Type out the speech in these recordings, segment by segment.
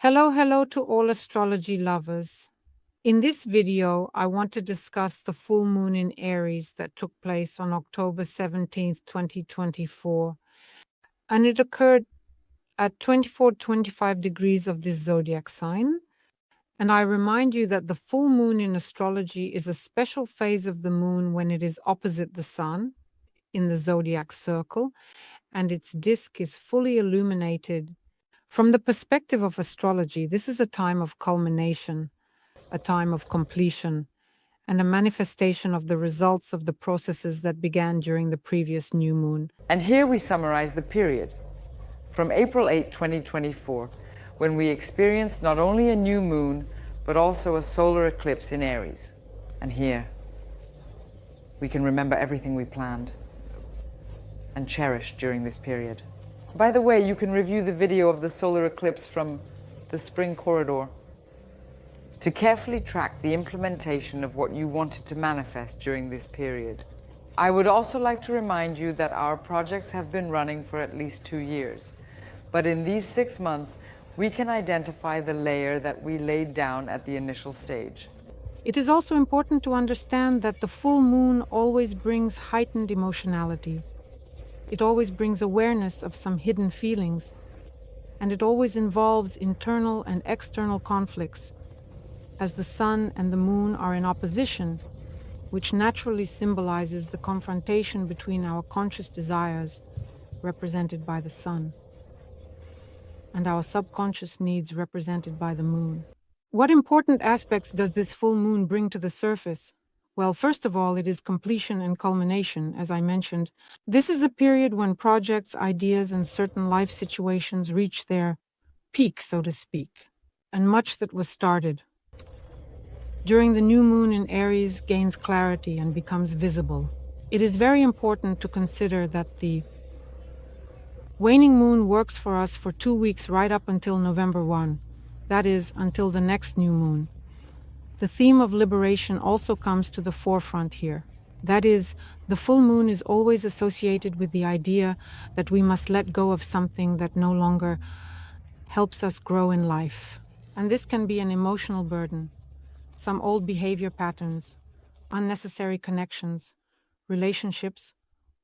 Hello to all astrology lovers. In this video, I want to discuss the full moon in Aries that took place on October 17th, 2024, and it occurred at 24-25 degrees of this zodiac sign. And I remind you that the full moon in astrology is a special phase of the moon when it is opposite the sun in the zodiac circle, and its disk is fully illuminated. From the perspective of astrology, this is a time of culmination, a time of completion, and a manifestation of the results of the processes that began during the previous new moon. And here we summarize the period from April 8, 2024, when we experienced not only a new moon, but also a solar eclipse in Aries. And here we can remember everything we planned and cherished during this period. By the way, you can review the video of the solar eclipse from the Spring Corridor to carefully track the implementation of what you wanted to manifest during this period. I would also like to remind you that our projects have been running for at least 2 years, but in these 6 months, we can identify the layer that we laid down at the initial stage. It is also important to understand that the full moon always brings heightened emotionality. It always brings awareness of some hidden feelings, and it always involves internal and external conflicts, as the sun and the moon are in opposition, which naturally symbolizes the confrontation between our conscious desires, represented by the sun, and our subconscious needs, represented by the moon. What important aspects does this full moon bring to the surface? Well, first of all, it is completion and culmination, as I mentioned. This is a period when projects, ideas, and certain life situations reach their peak, so to speak, and much that was started during the new moon in Aries gains clarity and becomes visible. It is very important to consider that the waning moon works for us for 2 weeks right up until November 1, that is, until the next new moon. The theme of liberation also comes to the forefront here. That is, the full moon is always associated with the idea that we must let go of something that no longer helps us grow in life. And this can be an emotional burden, some old behavior patterns, unnecessary connections, relationships,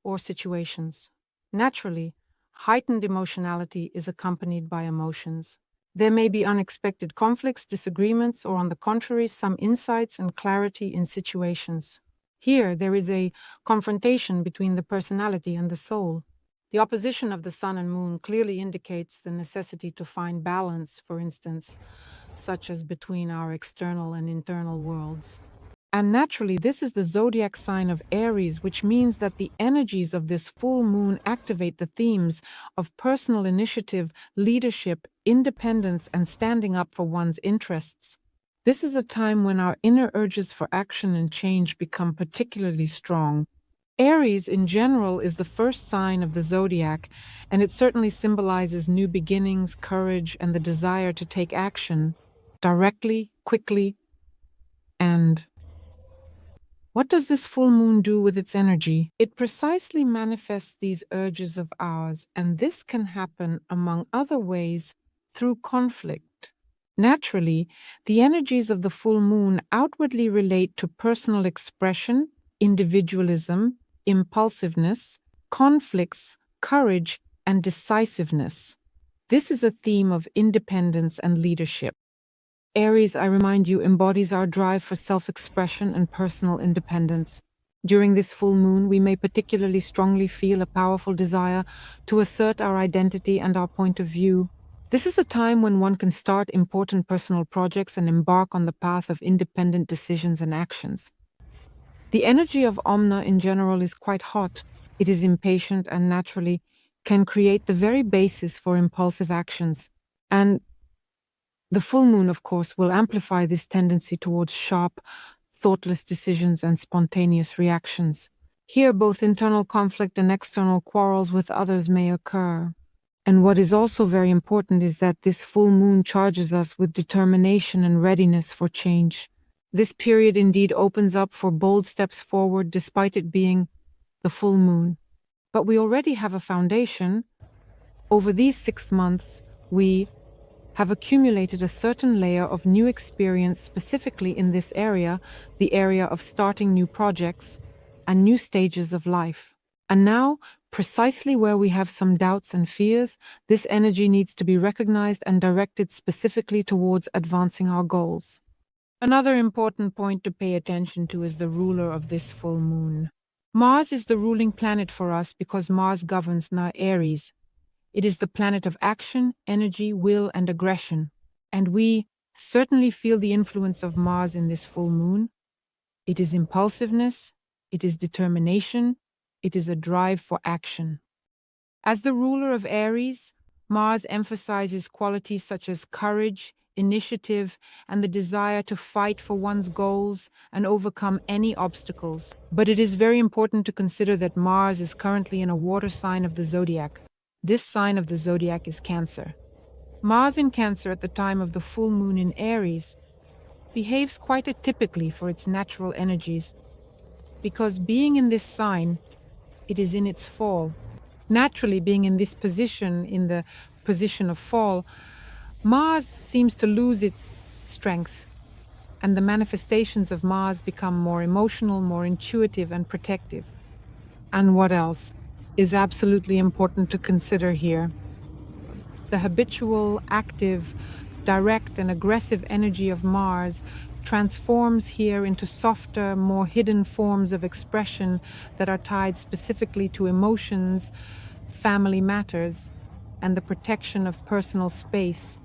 or situations. Naturally, heightened emotionality is accompanied by emotions. There may be unexpected conflicts, disagreements, or on the contrary, some insights and clarity in situations. Here, there is a confrontation between the personality and the soul. The opposition of the sun and moon clearly indicates the necessity to find balance, for instance, such as between our external and internal worlds. And naturally, this is the zodiac sign of Aries, which means that the energies of this full moon activate the themes of personal initiative, leadership, independence, and standing up for one's interests. This is a time when our inner urges for action and change become particularly strong. Aries, in general, is the first sign of the zodiac, and it certainly symbolizes new beginnings, courage, and the desire to take action directly, quickly, and what does this full moon do with its energy? It precisely manifests these urges of ours, and this can happen, among other ways, through conflict. Naturally, the energies of the full moon outwardly relate to personal expression, individualism, impulsiveness, conflicts, courage, and decisiveness. This is a theme of independence and leadership. Aries, I remind you, embodies our drive for self-expression and personal independence. During this full moon, we may particularly strongly feel a powerful desire to assert our identity and our point of view. This is a time when one can start important personal projects and embark on the path of independent decisions and actions. The energy of Omna in general is quite hot. It is impatient and naturally can create the very basis for impulsive actions. And the full moon, of course, will amplify this tendency towards sharp, thoughtless decisions and spontaneous reactions. Here, both internal conflict and external quarrels with others may occur. And what is also very important is that this full moon charges us with determination and readiness for change. This period indeed opens up for bold steps forward despite it being the full moon. But we already have a foundation. Over these 6 months, we have accumulated a certain layer of new experience specifically in this area, the area of starting new projects and new stages of life. And now, precisely where we have some doubts and fears, this energy needs to be recognized and directed specifically towards advancing our goals. Another important point to pay attention to is the ruler of this full moon. Mars is the ruling planet for us because Mars governs now Aries. It is the planet of action, energy, will, and aggression. And we certainly feel the influence of Mars in this full moon. It is impulsiveness, it is determination, it is a drive for action. As the ruler of Aries, Mars emphasizes qualities such as courage, initiative, and the desire to fight for one's goals and overcome any obstacles. But it is very important to consider that Mars is currently in a water sign of the zodiac. This sign of the zodiac is Cancer. Mars in Cancer at the time of the full moon in Aries behaves quite atypically for its natural energies, because being in this sign, it is in its fall. Naturally, being in this position, in the position of fall, Mars seems to lose its strength, and the manifestations of Mars become more emotional, more intuitive, and protective. And what else is absolutely important to consider here? The habitual, active, direct, and aggressive energy of Mars transforms here into softer, more hidden forms of expression that are tied specifically to emotions, family matters, and the protection of personal space.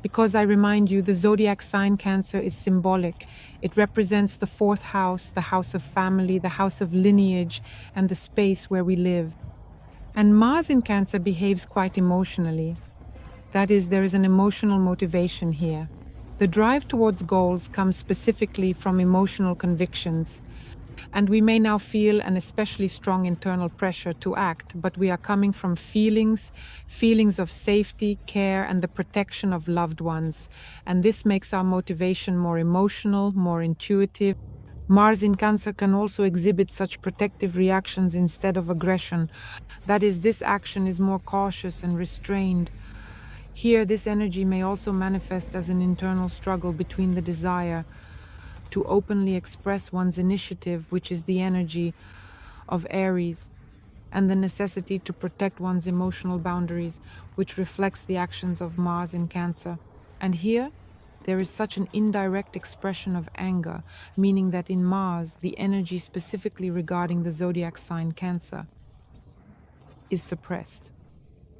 Because I remind you, the zodiac sign Cancer is symbolic. It represents the fourth house, the house of family, the house of lineage, and the space where we live. And Mars in Cancer behaves quite emotionally. That is, there is an emotional motivation here. The drive towards goals comes specifically from emotional convictions. And we may now feel an especially strong internal pressure to act, but we are coming from feelings of safety, care, and the protection of loved ones. And this makes our motivation more emotional, more intuitive. Mars in Cancer can also exhibit such protective reactions instead of aggression. That is, this action is more cautious and restrained. Here, this energy may also manifest as an internal struggle between the desire to openly express one's initiative, which is the energy of Aries, and the necessity to protect one's emotional boundaries, which reflects the actions of Mars in Cancer. And here, there is such an indirect expression of anger, meaning that in Mars, the energy specifically regarding the zodiac sign Cancer is suppressed.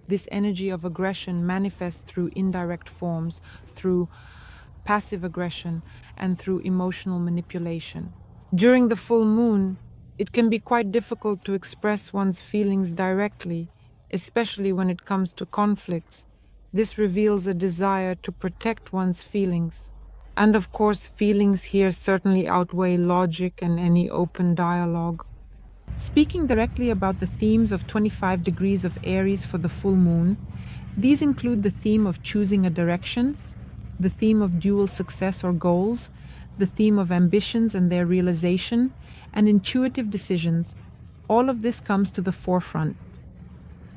This energy of aggression manifests through indirect forms, through passive aggression, and through emotional manipulation. During the full moon, it can be quite difficult to express one's feelings directly, especially when it comes to conflicts. This reveals a desire to protect one's feelings. And of course, feelings here certainly outweigh logic and any open dialogue. Speaking directly about the themes of 25 degrees of Aries for the full moon, these include the theme of choosing a direction, the theme of dual success or goals, the theme of ambitions and their realization, and intuitive decisions. All of this comes to the forefront.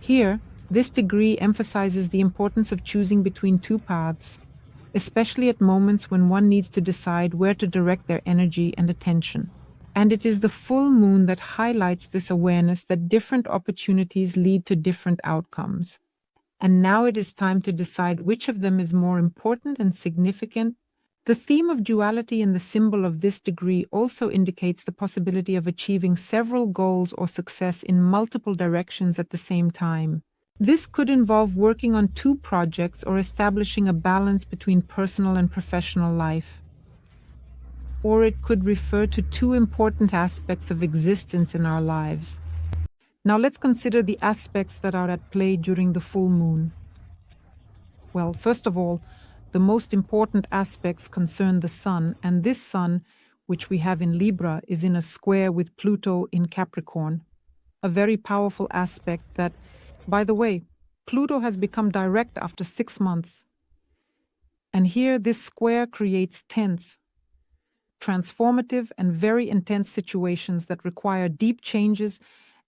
Here, this degree emphasizes the importance of choosing between two paths, especially at moments when one needs to decide where to direct their energy and attention. And it is the full moon that highlights this awareness that different opportunities lead to different outcomes. And now it is time to decide which of them is more important and significant. The theme of duality in the symbol of this degree also indicates the possibility of achieving several goals or success in multiple directions at the same time. This could involve working on two projects or establishing a balance between personal and professional life. Or it could refer to two important aspects of existence in our lives. Now let's consider the aspects that are at play during the full moon. Well, first of all, the most important aspects concern the Sun, and this Sun, which we have in Libra, is in a square with Pluto in Capricorn. A very powerful aspect that, by the way, Pluto has become direct after 6 months. And here this square creates tense, transformative, and very intense situations that require deep changes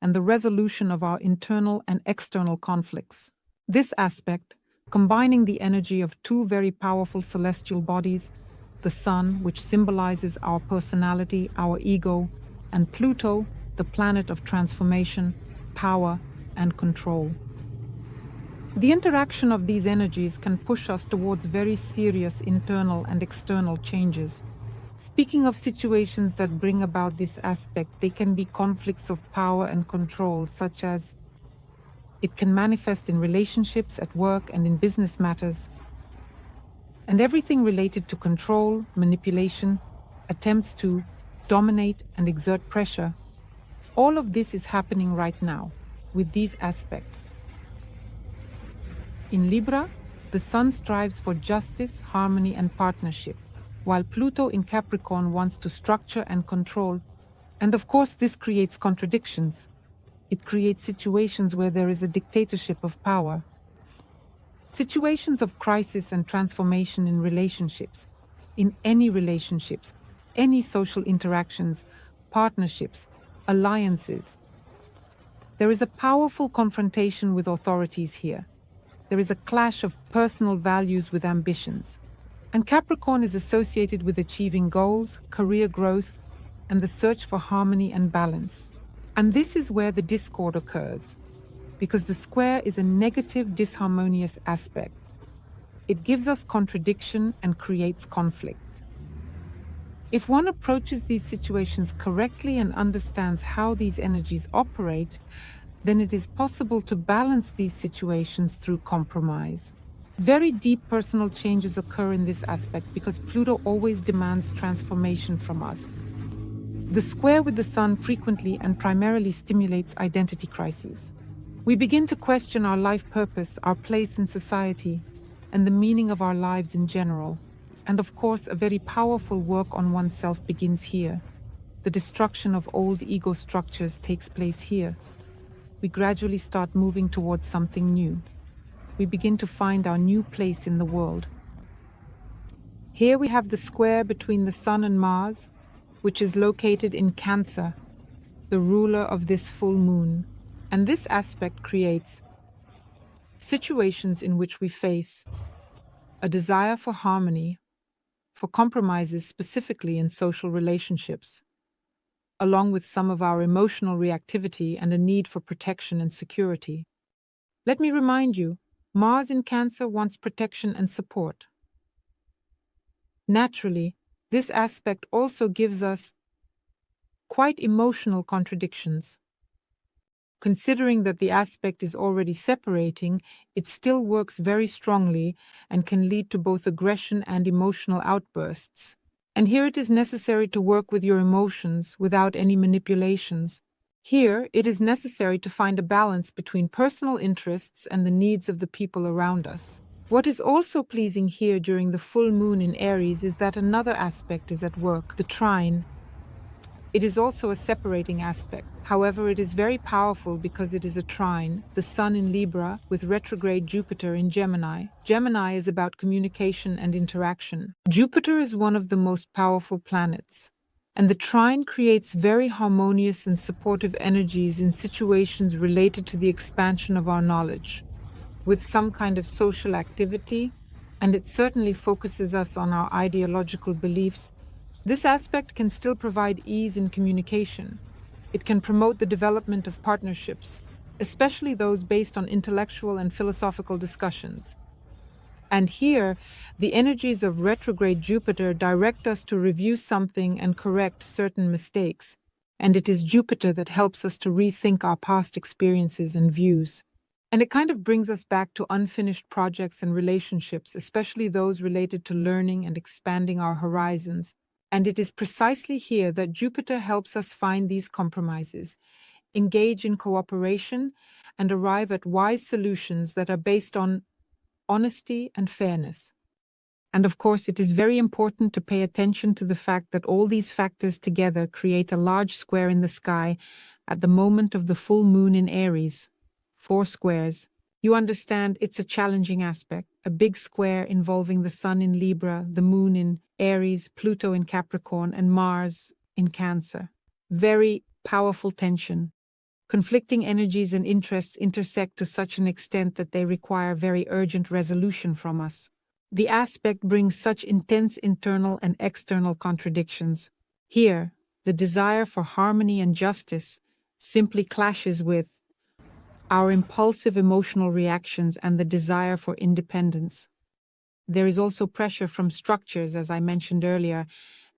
and the resolution of our internal and external conflicts. This aspect, combining the energy of two very powerful celestial bodies, the Sun, which symbolizes our personality, our ego, and Pluto, the planet of transformation, power, and control. The interaction of these energies can push us towards very serious internal and external changes. Speaking of situations that bring about this aspect, they can be conflicts of power and control, such as it can manifest in relationships, at work, and in business matters. And everything related to control, manipulation, attempts to dominate and exert pressure, all of this is happening right now with these aspects. In Libra, the Sun strives for justice, harmony, and partnership, while Pluto in Capricorn wants to structure and control. And of course, this creates contradictions. It creates situations where there is a dictatorship of power. Situations of crisis and transformation in relationships, in any social interactions, partnerships, alliances. There is a powerful confrontation with authorities here. There is a clash of personal values with ambitions. And Capricorn is associated with achieving goals, career growth, and the search for harmony and balance. And this is where the discord occurs, because the square is a negative, disharmonious aspect. It gives us contradiction and creates conflict. If one approaches these situations correctly and understands how these energies operate, then it is possible to balance these situations through compromise. Very deep personal changes occur in this aspect because Pluto always demands transformation from us. The square with the Sun frequently and primarily stimulates identity crises. We begin to question our life purpose, our place in society, and the meaning of our lives in general. And of course, a very powerful work on oneself begins here. The destruction of old ego structures takes place here. We gradually start moving towards something new. We begin to find our new place in the world. Here we have the square between the Sun and Mars, which is located in Cancer, the ruler of this full moon. And this aspect creates situations in which we face a desire for harmony, for compromises specifically in social relationships, along with some of our emotional reactivity and a need for protection and security. Let me remind you, Mars in Cancer wants protection and support. Naturally, this aspect also gives us quite emotional contradictions. Considering that the aspect is already separating, it still works very strongly and can lead to both aggression and emotional outbursts. And here it is necessary to work with your emotions without any manipulations. Here, it is necessary to find a balance between personal interests and the needs of the people around us. What is also pleasing here during the full moon in Aries is that another aspect is at work, the trine. It is also a separating aspect. However, it is very powerful because it is a trine, the Sun in Libra with retrograde Jupiter in Gemini. Gemini is about communication and interaction. Jupiter is one of the most powerful planets. And the trine creates very harmonious and supportive energies in situations related to the expansion of our knowledge, with some kind of social activity, and it certainly focuses us on our ideological beliefs. This aspect can still provide ease in communication. It can promote the development of partnerships, especially those based on intellectual and philosophical discussions. And here, the energies of retrograde Jupiter direct us to review something and correct certain mistakes. And it is Jupiter that helps us to rethink our past experiences and views. And it kind of brings us back to unfinished projects and relationships, especially those related to learning and expanding our horizons. And it is precisely here that Jupiter helps us find these compromises, engage in cooperation, and arrive at wise solutions that are based on honesty and fairness. And of course, it is very important to pay attention to the fact that all these factors together create a large square in the sky at the moment of the full moon in Aries. 4 squares. You understand it's a challenging aspect, a big square involving the Sun in Libra, the Moon in Aries, Pluto in Capricorn, and Mars in Cancer. Very powerful tension. Conflicting energies and interests intersect to such an extent that they require very urgent resolution from us. The aspect brings such intense internal and external contradictions. Here, the desire for harmony and justice simply clashes with our impulsive emotional reactions and the desire for independence. There is also pressure from structures, as I mentioned earlier,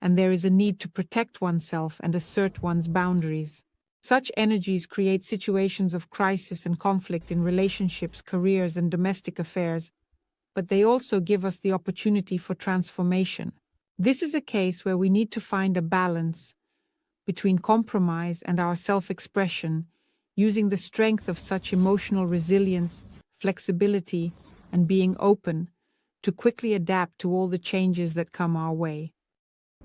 and there is a need to protect oneself and assert one's boundaries. Such energies create situations of crisis and conflict in relationships, careers, and domestic affairs, but they also give us the opportunity for transformation. This is a case where we need to find a balance between compromise and our self-expression, using the strength of such emotional resilience, flexibility, and being open to quickly adapt to all the changes that come our way.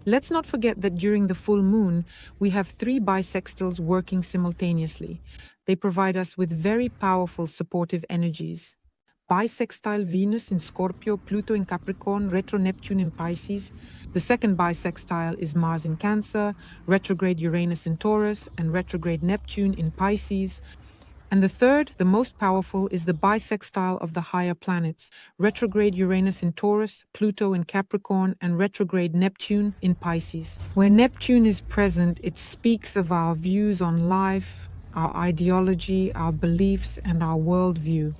Let's not forget that during the full moon, we have 3 bisextiles working simultaneously. They provide us with very powerful supportive energies. Bisextile Venus in Scorpio, Pluto in Capricorn, retro Neptune in Pisces. The second bisextile is Mars in Cancer, retrograde Uranus in Taurus, and retrograde Neptune in Pisces. And the third, the most powerful, is the bisextile of the higher planets, retrograde Uranus in Taurus, Pluto in Capricorn, and retrograde Neptune in Pisces. Where Neptune is present, it speaks of our views on life, our ideology, our beliefs, and our worldview.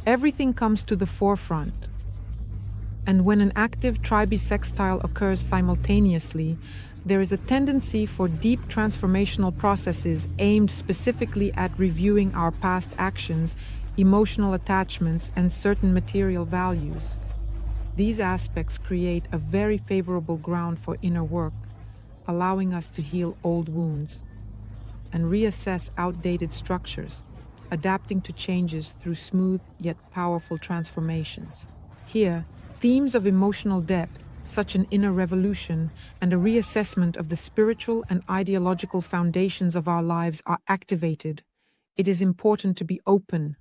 Everything comes to the forefront. And when an active tribisextile occurs simultaneously, there is a tendency for deep transformational processes aimed specifically at reviewing our past actions, emotional attachments, and certain material values. These aspects create a very favorable ground for inner work, allowing us to heal old wounds and reassess outdated structures, adapting to changes through smooth yet powerful transformations. Here, themes of emotional depth, such an inner revolution and a reassessment of the spiritual and ideological foundations of our lives are activated. It is important to be open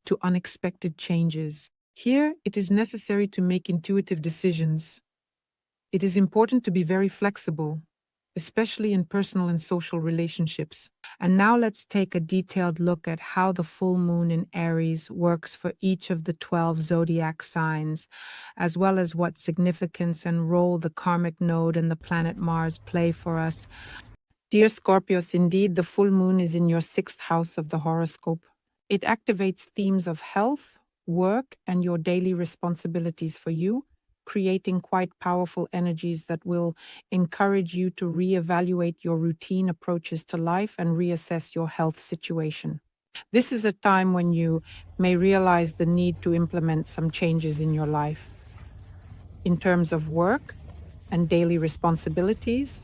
to unexpected changes. Here, it is necessary to make intuitive decisions. It is important to be very flexible, especially in personal and social relationships. And now let's take a detailed look at how the full moon in Aries works for each of the 12 zodiac signs, as well as what significance and role the karmic node and the planet Mars play for us. Dear Scorpios, indeed, the full moon is in your 6th house of the horoscope. It activates themes of health, work, and your daily responsibilities for you, creating quite powerful energies that will encourage you to reevaluate your routine approaches to life and reassess your health situation. This is a time when you may realize the need to implement some changes in your life in terms of work and daily responsibilities.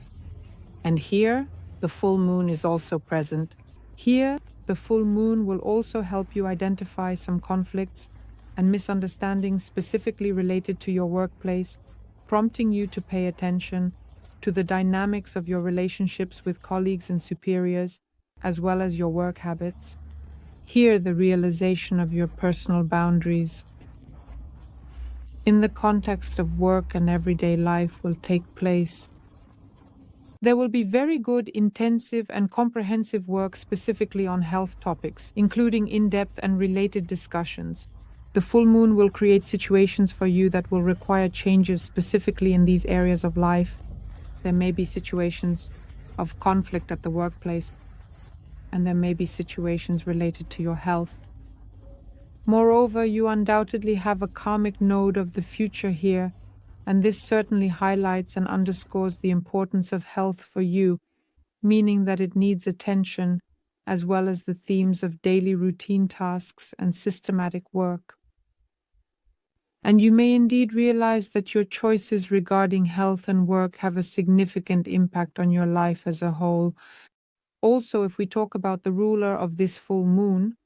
And here, the full moon is also present. Here, the full moon will also help you identify some conflicts and misunderstandings specifically related to your workplace, prompting you to pay attention to the dynamics of your relationships with colleagues and superiors, as well as your work habits. Here, the realization of your personal boundaries in the context of work and everyday life will take place. There will be very good, intensive, and comprehensive work specifically on health topics, including in-depth and related discussions. The full moon will create situations for you that will require changes specifically in these areas of life. There may be situations of conflict at the workplace, and there may be situations related to your health. Moreover, you undoubtedly have a karmic node of the future here, and this certainly highlights and underscores the importance of health for you, meaning that it needs attention, as well as the themes of daily routine tasks and systematic work. And you may indeed realize that your choices regarding health and work have a significant impact on your life as a whole. Also, if we talk about the ruler of this full moon,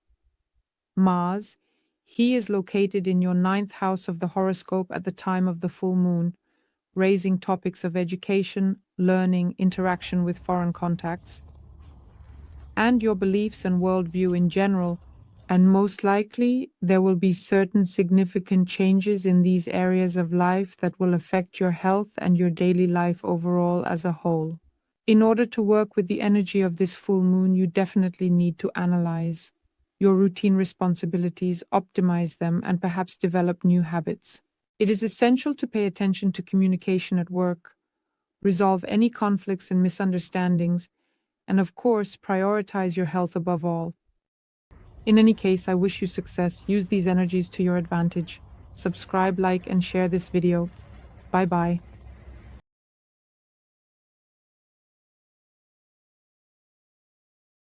Mars, he is located in your 9th house of the horoscope at the time of the full moon, raising topics of education, learning, interaction with foreign contacts, and your beliefs and worldview in general. And most likely, there will be certain significant changes in these areas of life that will affect your health and your daily life overall as a whole. In order to work with the energy of this full moon, you definitely need to analyze your routine responsibilities, optimize them, and perhaps develop new habits. It is essential to pay attention to communication at work, resolve any conflicts and misunderstandings, and of course, prioritize your health above all. In any case, I wish you success. Use these energies to your advantage. Subscribe, like, and share this video. Bye-bye.